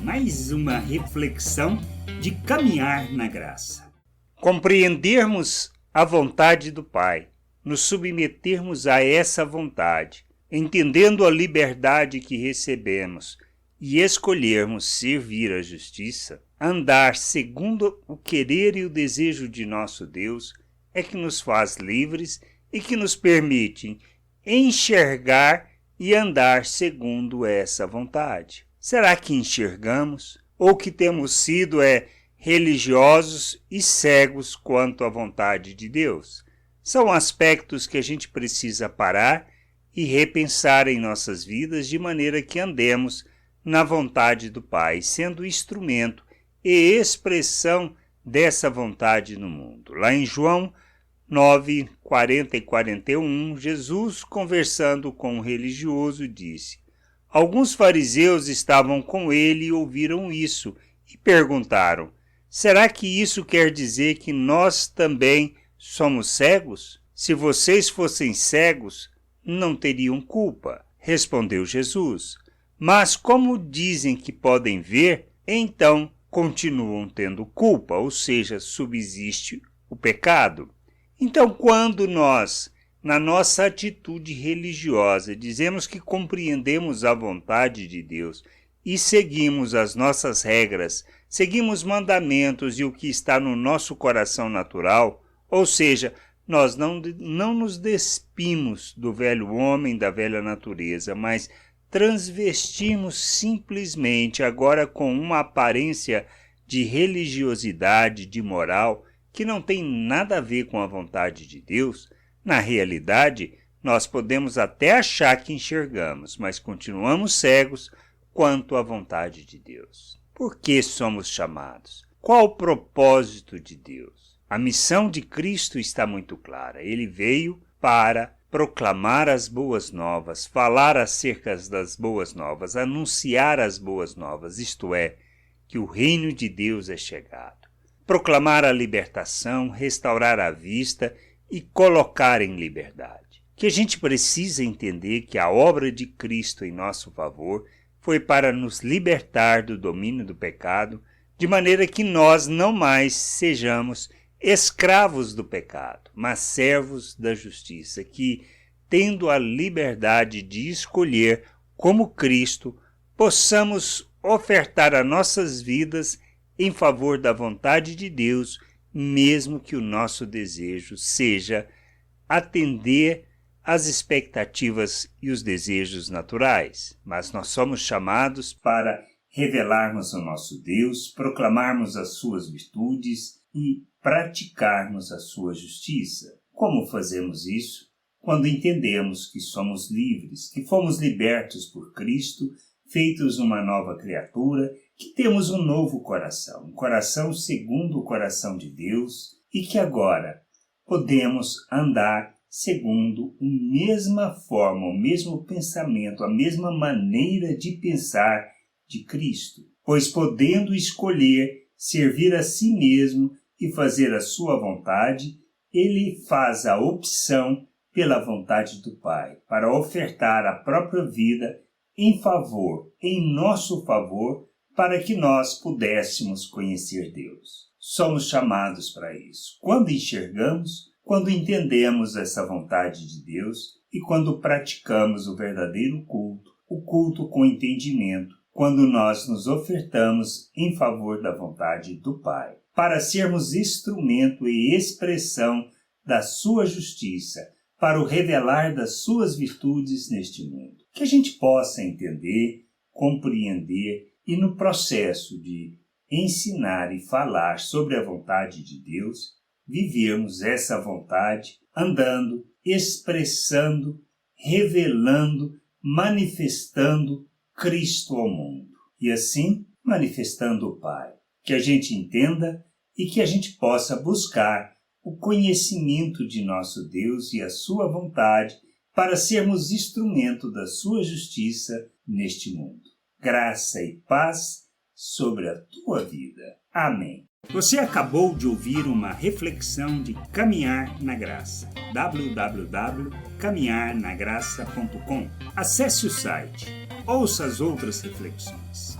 mais uma reflexão de caminhar na graça. Compreendermos a vontade do Pai, nos submetermos a essa vontade, entendendo a liberdade que recebemos e escolhermos servir a justiça, andar segundo o querer e o desejo de nosso Deus, é que nos faz livres e que nos permite enxergar e andar segundo essa vontade. Será que enxergamos? Ou que temos sido religiosos e cegos quanto à vontade de Deus? São aspectos que a gente precisa parar e repensar em nossas vidas de maneira que andemos na vontade do Pai, sendo instrumento e expressão dessa vontade no mundo. Lá em João 9, 40 e 41, Jesus, conversando com um religioso, disse: Alguns fariseus estavam com ele e ouviram isso e perguntaram: Será que isso quer dizer que nós também somos cegos? Se vocês fossem cegos, não teriam culpa, respondeu Jesus. Mas como dizem que podem ver, então continuam tendo culpa, ou seja, subsiste o pecado. Então, quando nós, na nossa atitude religiosa, dizemos que compreendemos a vontade de Deus e seguimos as nossas regras, seguimos mandamentos e o que está no nosso coração natural, ou seja, nós não nos despimos do velho homem, da velha natureza, mas transvestimos simplesmente agora com uma aparência de religiosidade, de moral, que não tem nada a ver com a vontade de Deus. Na realidade, nós podemos até achar que enxergamos, mas continuamos cegos quanto à vontade de Deus. Por que somos chamados? Qual o propósito de Deus? A missão de Cristo está muito clara. Ele veio para proclamar as boas novas, falar acerca das boas novas, anunciar as boas novas, isto é, que o reino de Deus é chegado. Proclamar a libertação, restaurar a vista e colocar em liberdade. Que a gente precisa entender que a obra de Cristo em nosso favor foi para nos libertar do domínio do pecado, de maneira que nós não mais sejamos escravos do pecado, mas servos da justiça, que, tendo a liberdade de escolher como Cristo, possamos ofertar as nossas vidas em favor da vontade de Deus, mesmo que o nosso desejo seja atender às expectativas e os desejos naturais. Mas nós somos chamados para revelarmos o nosso Deus, proclamarmos as suas virtudes e praticarmos a sua justiça. Como fazemos isso? Quando entendemos que somos livres, que fomos libertos por Cristo, feitos uma nova criatura, que temos um novo coração, um coração segundo o coração de Deus, e que agora podemos andar segundo a mesma forma, o mesmo pensamento, a mesma maneira de pensar de Cristo. Pois podendo escolher servir a si mesmo e fazer a sua vontade, ele faz a opção pela vontade do Pai, para ofertar a própria vida em nosso favor, para que nós pudéssemos conhecer Deus. Somos chamados para isso. Quando enxergamos, quando entendemos essa vontade de Deus e quando praticamos o verdadeiro culto, o culto com entendimento, quando nós nos ofertamos em favor da vontade do Pai, para sermos instrumento e expressão da sua justiça, para o revelar das suas virtudes neste mundo. Que a gente possa entender, compreender e no processo de ensinar e falar sobre a vontade de Deus, vivermos essa vontade andando, expressando, revelando, manifestando Cristo ao mundo. E assim, manifestando o Pai. Que a gente entenda e que a gente possa buscar o conhecimento de nosso Deus e a sua vontade para sermos instrumento da sua justiça neste mundo. Graça e paz sobre a tua vida. Amém. Você acabou de ouvir uma reflexão de Caminhar na Graça. www.caminharnagraça.com. Acesse o site. Ouça as outras reflexões.